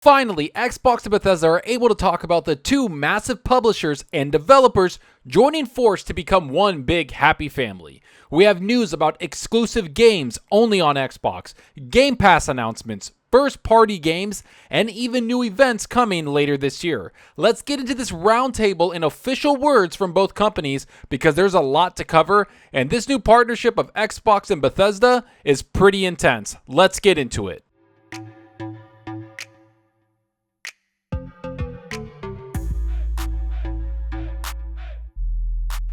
Finally, Xbox and Bethesda are able to talk about the two massive publishers and developers joining force to become one big happy family. We have news about exclusive games only on Xbox, Game Pass announcements, first-party games, and even new events coming later this year. Let's get into this roundtable in official words from both companies because there's a lot to cover, and this new partnership of Xbox and Bethesda is pretty intense. Let's get into it.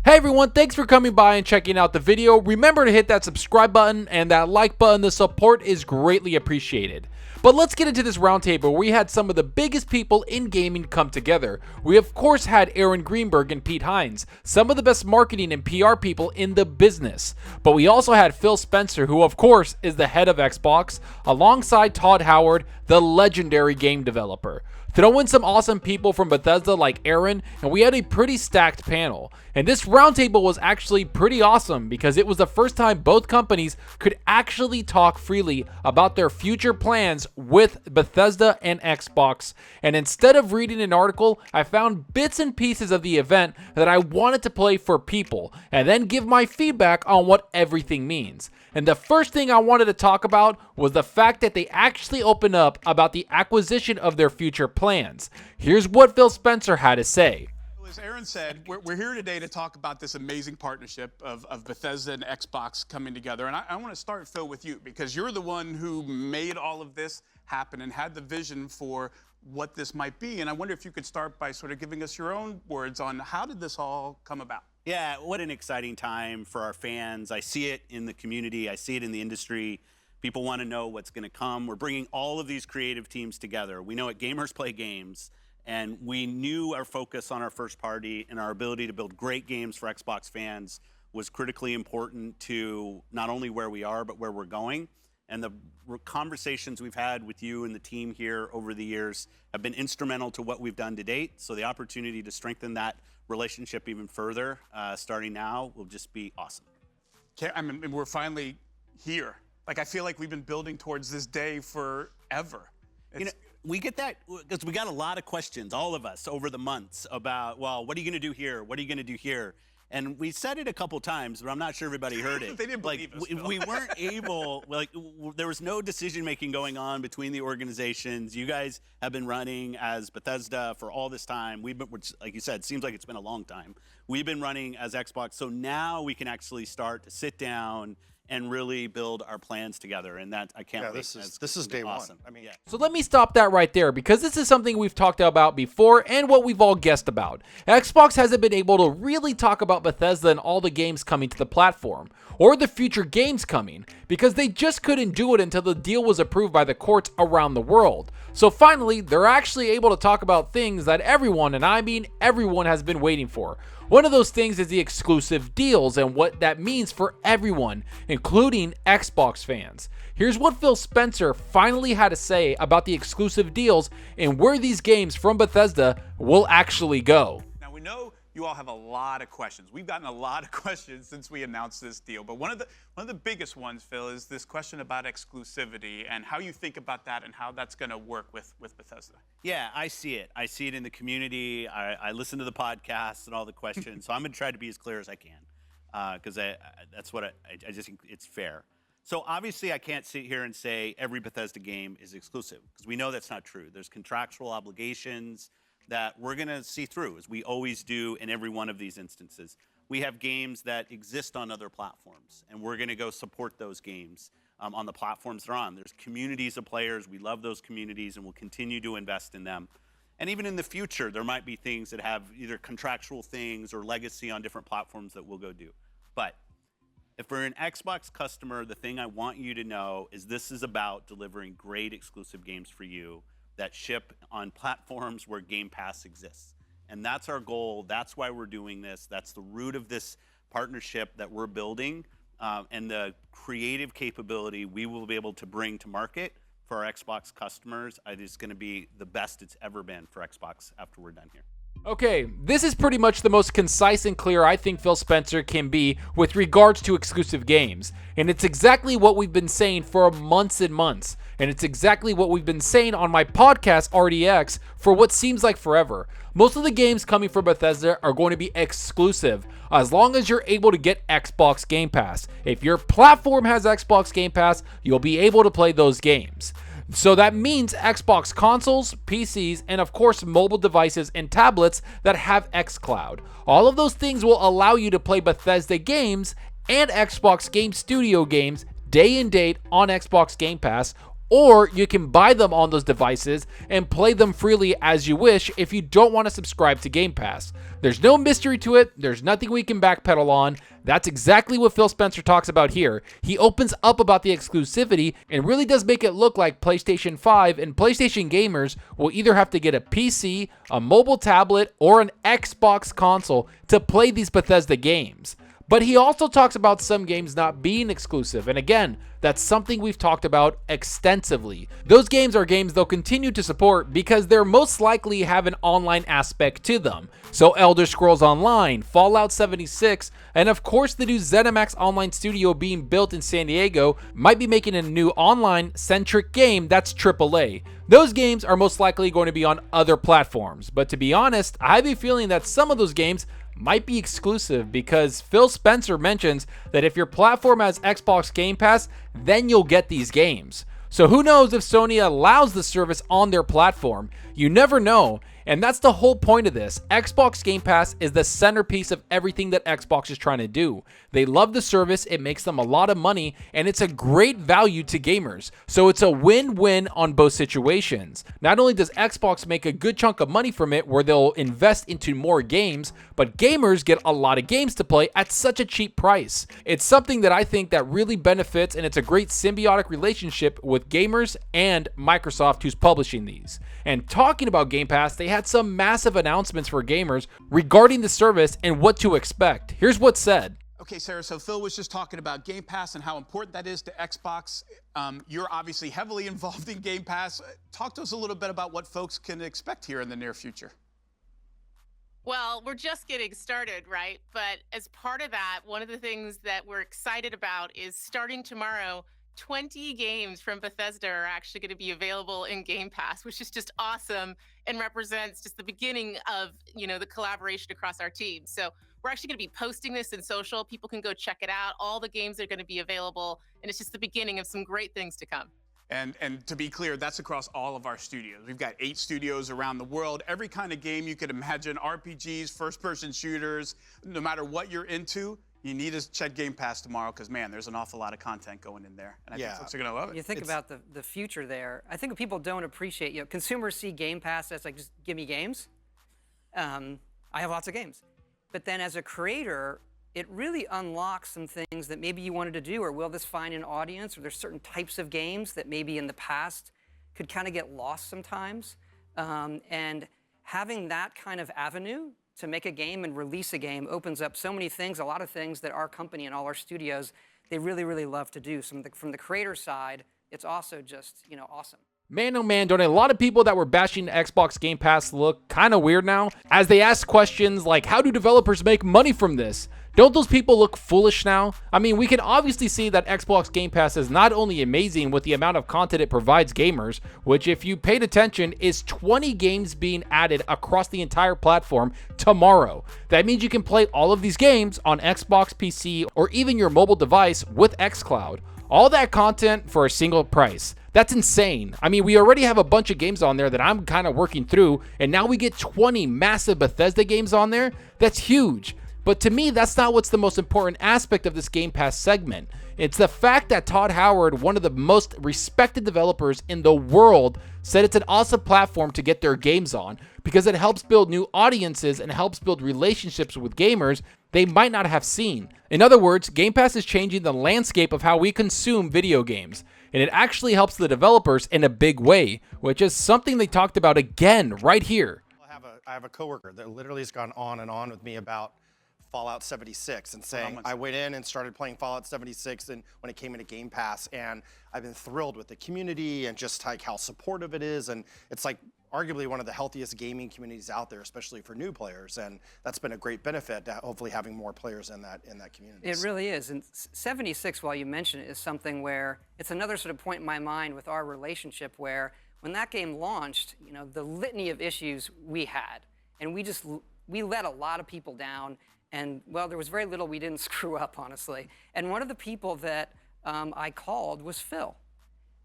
Hey everyone, thanks for coming by and checking out the video. Remember to hit that subscribe button and that like button. The support is greatly appreciated. But let's get into this roundtable where we had some of the biggest people in gaming come together. We of course had Aaron Greenberg and Pete Hines, some of the best marketing and PR people in the business. But we also had Phil Spencer, who of course is the head of Xbox, alongside Todd Howard, the legendary game developer. Throw in some awesome people from Bethesda like Aaron, and we had a pretty stacked panel. And this roundtable was actually pretty awesome because it was the first time both companies could actually talk freely about their future plans with Bethesda and Xbox. And instead of reading an article, I found bits and pieces of the event that I wanted to play for people, and then give my feedback on what everything means. And the first thing I wanted to talk about was the fact that they actually opened up about the acquisition of their future plans. Here's what Phil Spencer had to say. As Aaron said, we're here today to talk about this amazing partnership of Bethesda and Xbox coming together. And I want to start, Phil, with you, because you're the one who made all of this happen and had the vision for what this might be. And I wonder if you could start by sort of giving us your own words on how did this all come about? Yeah, what an exciting time for our fans. I see it in the community. I see it in the industry. People want to know what's going to come. We're bringing all of these creative teams together. We know it, gamers play games, and we knew our focus on our first party and our ability to build great games for Xbox fans was critically important to not only where we are, but where we're going. And the conversations we've had with you and the team here over the years have been instrumental to what we've done to date. So the opportunity to strengthen that relationship even further, starting now, will just be awesome. Okay, I mean, we're finally here. Like, I feel like we've been building towards this day forever. You know, we get that because we got a lot of questions, all of us, over the months about, well, what are you going to do here? What are you going to do here? And we said it a couple times, but I'm not sure everybody heard it. They didn't believe us, Phil. We weren't able, there was no decision-making going on between the organizations. You guys have been running as Bethesda for all this time. We've been, which, like you said, seems like it's been a long time. We've been running as Xbox, so now we can actually start to sit down and really build our plans together, and that I can't wait. This is day awesome. one. I mean, yeah. So let me stop that right there because this is something we've talked about before and what we've all guessed about. Xbox hasn't been able to really talk about Bethesda and all the games coming to the platform, or the future games coming, because they just couldn't do it until the deal was approved by the courts around the world. So finally, they're actually able to talk about things that everyone, and I mean everyone, has been waiting for. One of those things is the exclusive deals and what that means for everyone, including Xbox fans. Here's what Phil Spencer finally had to say about the exclusive deals and where these games from Bethesda will actually go. Now, we know you all have a lot of questions. We've gotten a lot of questions since we announced this deal. But one of the biggest ones, Phil, is this question about exclusivity and how you think about that and how that's going to work with Bethesda. Yeah, I see it. I see it in the community. I listen to the podcasts and all the questions. So I'm going to try to be as clear as I can because that's what I just think it's fair. So obviously I can't sit here and say every Bethesda game is exclusive because we know that's not true. There's contractual obligations that we're going to see through, as we always do in every one of these instances. We have games that exist on other platforms, and we're going to go support those games on the platforms they're on. There's communities of players. We love those communities, and we'll continue to invest in them. And even in the future, there might be things that have either contractual things or legacy on different platforms that we'll go do. But if we're an Xbox customer, the thing I want you to know is this is about delivering great exclusive games for you that ship on platforms where Game Pass exists. And that's our goal. That's why we're doing this. That's the root of this partnership that we're building, and the creative capability we will be able to bring to market for our Xbox customers. It is going to be the best it's ever been for Xbox after we're done here. Okay, this is pretty much the most concise and clear I think Phil Spencer can be with regards to exclusive games. And it's exactly what we've been saying for months and months. And it's exactly what we've been saying on my podcast, RDX, for what seems like forever. Most of the games coming from Bethesda are going to be exclusive, as long as you're able to get Xbox Game Pass. If your platform has Xbox Game Pass, you'll be able to play those games. So that means Xbox consoles, PCs, and of course mobile devices and tablets that have xCloud. All of those things will allow you to play Bethesda games and Xbox Game Studio games day and date on Xbox Game Pass, or you can buy them on those devices and play them freely as you wish if you don't want to subscribe to Game Pass. There's no mystery to it. There's nothing we can backpedal on. That's exactly what Phil Spencer talks about here. He opens up about the exclusivity and really does make it look like PlayStation 5 and PlayStation gamers will either have to get a PC, a mobile tablet, or an Xbox console to play these Bethesda games. But he also talks about some games not being exclusive, and again, that's something we've talked about extensively. Those games are games they'll continue to support because they're most likely have an online aspect to them. So Elder Scrolls Online, Fallout 76, and of course the new Zenimax online studio being built in San Diego might be making a new online-centric game that's AAA. Those games are most likely going to be on other platforms, but to be honest, I have a feeling that some of those games might be exclusive because Phil Spencer mentions that if your platform has Xbox Game Pass, then you'll get these games. So who knows if Sony allows the service on their platform? You never know. And that's the whole point of this. Xbox Game Pass is the centerpiece of everything that Xbox is trying to do. They love the service, it makes them a lot of money, and it's a great value to gamers. So it's a win-win on both situations. Not only does Xbox make a good chunk of money from it where they'll invest into more games, but gamers get a lot of games to play at such a cheap price. It's something that I think that really benefits, and it's a great symbiotic relationship with gamers and Microsoft who's publishing these. And talking about Game Pass, they had some massive announcements for gamers regarding the service and what to expect. Here's what's said. Okay, Sarah, so Phil was just talking about Game Pass and how important that is to Xbox. You're obviously heavily involved in Game Pass. Talk to us a little bit about what folks can expect here in the near future. Well, we're just getting started, right? But as part of that, one of the things that we're excited about is starting tomorrow, 20 games from Bethesda are actually going to be available in Game Pass, which is just awesome and represents just the beginning of, the collaboration across our team. So we're actually going to be posting this in social. People can go check it out. All the games are going to be available, and it's just the beginning of some great things to come. And to be clear, that's across all of our studios. We've got 8 studios around the world. Every kind of game you could imagine, RPGs, first-person shooters, no matter what you're into, you need to check Game Pass tomorrow because, man, there's an awful lot of content going in there. And I think folks are going to love it. You think about the future there. I think what people don't appreciate, consumers see Game Pass as like, just give me games. I have lots of games. But then as a creator, it really unlocks some things that maybe you wanted to do, or will this find an audience, or there's certain types of games that maybe in the past could kind of get lost sometimes. And having that kind of avenue to make a game and release a game opens up so many things, a lot of things that our company and all our studios, they really, really love to do. So from the creator side, it's also just, awesome. Man, oh man, don't a lot of people that were bashing Xbox Game Pass look kind of weird now? As they ask questions like, how do developers make money from this? Don't those people look foolish now? I mean, we can obviously see that Xbox Game Pass is not only amazing with the amount of content it provides gamers, which if you paid attention is 20 games being added across the entire platform tomorrow. That means you can play all of these games on Xbox, PC, or even your mobile device with xCloud. All that content for a single price. That's insane. I mean, we already have a bunch of games on there that I'm kind of working through, and now we get 20 massive Bethesda games on there. That's huge. But to me, that's not what's the most important aspect of this Game Pass segment. It's the fact that Todd Howard, one of the most respected developers in the world, said it's an awesome platform to get their games on because it helps build new audiences and helps build relationships with gamers they might not have seen. In other words, Game Pass is changing the landscape of how we consume video games, and it actually helps the developers in a big way, which is something they talked about again right here. I have a coworker that literally has gone on and on with me about Fallout 76 and saying I went in and started playing Fallout 76 and when it came into Game Pass, and I've been thrilled with the community and just like how supportive it is, and it's like arguably one of the healthiest gaming communities out there, especially for new players, and that's been a great benefit to hopefully having more players in that community. It really is, and 76, while you mention it, is something where it's another sort of point in my mind with our relationship where when that game launched, you know, the litany of issues we had, and we let a lot of people down, and well, there was very little we didn't screw up, honestly. And one of the people that I called was Phil.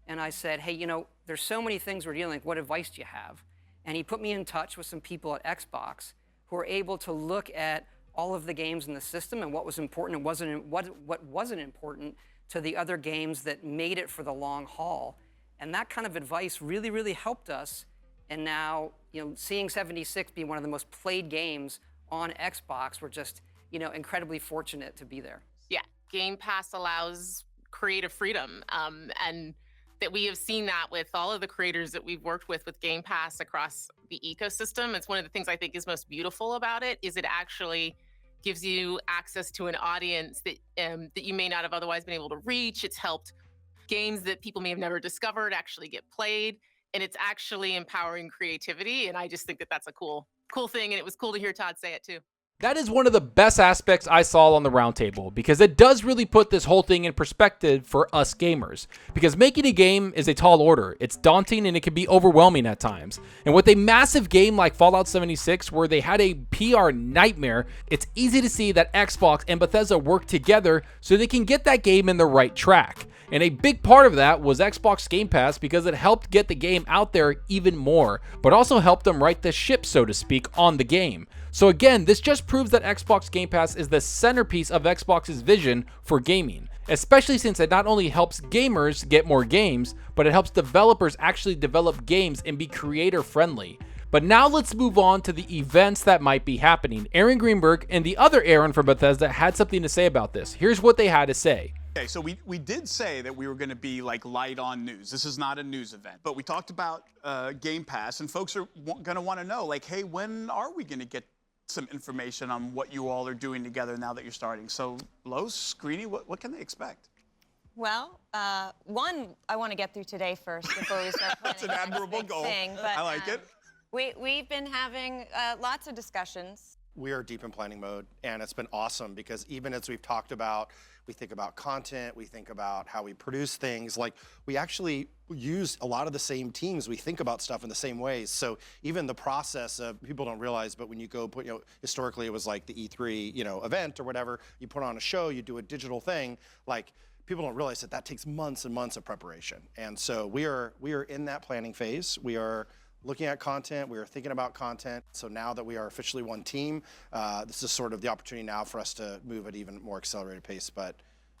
And I said, hey, you know, there's so many things we're dealing with. What advice do you have? And he put me in touch with some people at Xbox who were able to look at all of the games in the system and what was important and what wasn't important to the other games that made it for the long haul. And that kind of advice really, really helped us. And now, you know, seeing 76 be one of the most played games on Xbox, we're just, you know, incredibly fortunate to be there. Yeah, Game Pass allows creative freedom, and that we have seen that with all of the creators that we've worked with Game Pass across the ecosystem. It's one of the things I think is most beautiful about it, is it actually gives you access to an audience that that you may not have otherwise been able to reach. It's helped games that people may have never discovered actually get played, and it's actually empowering creativity. And I just think that that's a cool thing, and it was cool to hear Todd say it too. That is one of the best aspects I saw on the roundtable, because it does really put this whole thing in perspective for us gamers. Because making a game is a tall order. It's daunting and it can be overwhelming at times. And with a massive game like Fallout 76, where they had a PR nightmare, it's easy to see that Xbox and Bethesda work together so they can get that game in the right track. And a big part of that was Xbox Game Pass, because it helped get the game out there even more, but also helped them right the ship, so to speak, on the game. So again, this just proves that Xbox Game Pass is the centerpiece of Xbox's vision for gaming, especially since it not only helps gamers get more games, but it helps developers actually develop games and be creator friendly. But now let's move on to the events that might be happening. Aaron Greenberg and the other Aaron from Bethesda had something to say about this. Here's what they had to say. Okay, so we did say that we were going to be like light on news. This is not a news event, but we talked about Game Pass, and folks are going to want to know, like, hey, when are we going to get some information on what you all are doing together now that you're starting? So, Los, Screeny, what can they expect? Well, one, I want to get through today first before we start planning. That's an admirable goal. But, I like it. We've been having lots of discussions. We are deep in planning mode, and it's been awesome because even as we've talked about, we think about content, we think about how we produce things, like we actually use a lot of the same teams. We think about stuff in the same ways. So even the process of, people don't realize, but when you go put, historically it was like the E3, event or whatever, you put on a show, you do a digital thing, like people don't realize that takes months and months of preparation. And so we are in that planning phase. We are looking at content, we are thinking about content. So now that we are officially one team, this is sort of the opportunity now for us to move at even more accelerated pace. But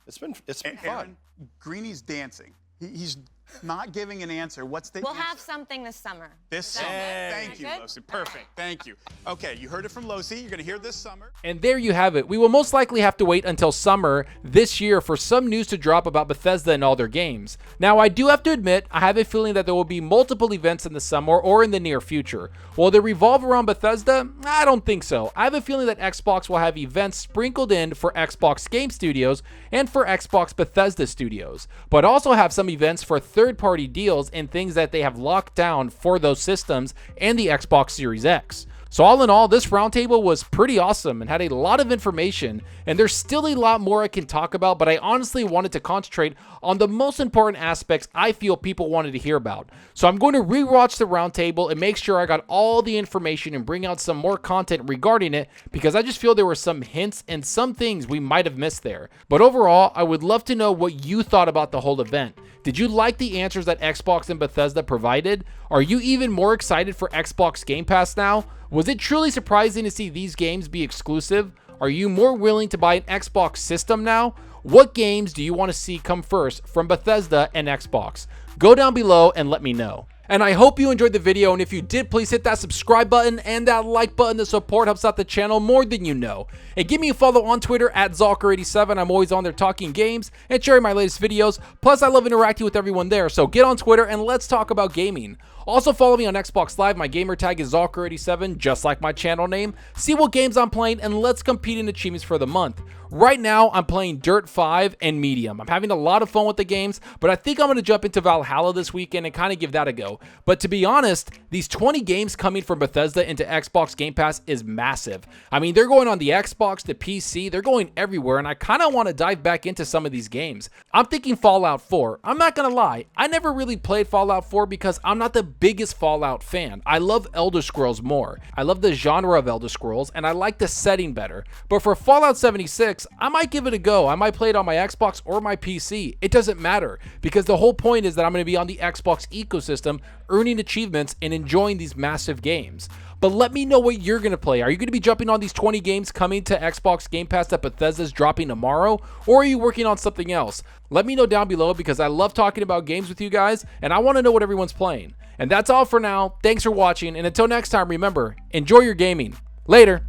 it's been fun. Aaron, Greeny's dancing. He's not giving an answer. What's the We'll answer? have something this summer. This summer. Thank you, Good? Losi. Perfect. Thank you. Okay, you heard it from Losi. You're going to hear this summer. And there you have it. We will most likely have to wait until summer this year for some news to drop about Bethesda and all their games. Now, I do have to admit, I have a feeling that there will be multiple events in the summer or in the near future. Will they revolve around Bethesda? I don't think so. I have a feeling that Xbox will have events sprinkled in for Xbox Game Studios and for Xbox Bethesda Studios, but also have some events for third-party deals and things that they have locked down for those systems and the Xbox Series X. So all in all, this roundtable was pretty awesome and had a lot of information, and there's still a lot more I can talk about, but I honestly wanted to concentrate on the most important aspects I feel people wanted to hear about. So I'm going to rewatch the roundtable and make sure I got all the information and bring out some more content regarding it, because I just feel there were some hints and some things we might have missed there. But overall, I would love to know what you thought about the whole event. Did you like the answers that Xbox and Bethesda provided? Are you even more excited for Xbox Game Pass now? Was it truly surprising to see these games be exclusive? Are you more willing to buy an Xbox system now? What games do you want to see come first from Bethesda and Xbox? Go down below and let me know. And I hope you enjoyed the video, and if you did, please hit that subscribe button and that like button. The support helps out the channel more than you know. And give me a follow on Twitter at Zalker87. I'm always on there talking games and sharing my latest videos. Plus, I love interacting with everyone there, so get on Twitter and let's talk about gaming. Also follow me on Xbox Live. My gamer tag is Zalker87, just like my channel name. See what games I'm playing and let's compete in achievements for the month. Right now, I'm playing Dirt 5 and Medium. I'm having a lot of fun with the games, but I think I'm going to jump into Valhalla this weekend and kind of give that a go. But to be honest, these 20 games coming from Bethesda into Xbox Game Pass is massive. I mean, they're going on the Xbox, the PC, they're going everywhere, and I kind of want to dive back into some of these games. I'm thinking Fallout 4. I'm not going to lie, I never really played Fallout 4 because I'm not the biggest Fallout fan. I love Elder Scrolls more. I love the genre of Elder Scrolls, and I like the setting better. But for Fallout 76, I might give it a go. I might play it on my Xbox or my PC. It doesn't matter because the whole point is that I'm going to be on the Xbox ecosystem, earning achievements and enjoying these massive games. But let me know what you're going to play. Are you going to be jumping on these 20 games coming to Xbox Game Pass that Bethesda's dropping tomorrow? Or are you working on something else? Let me know down below because I love talking about games with you guys and I want to know what everyone's playing. And that's all for now. Thanks for watching, and until next time, remember, enjoy your gaming. Later.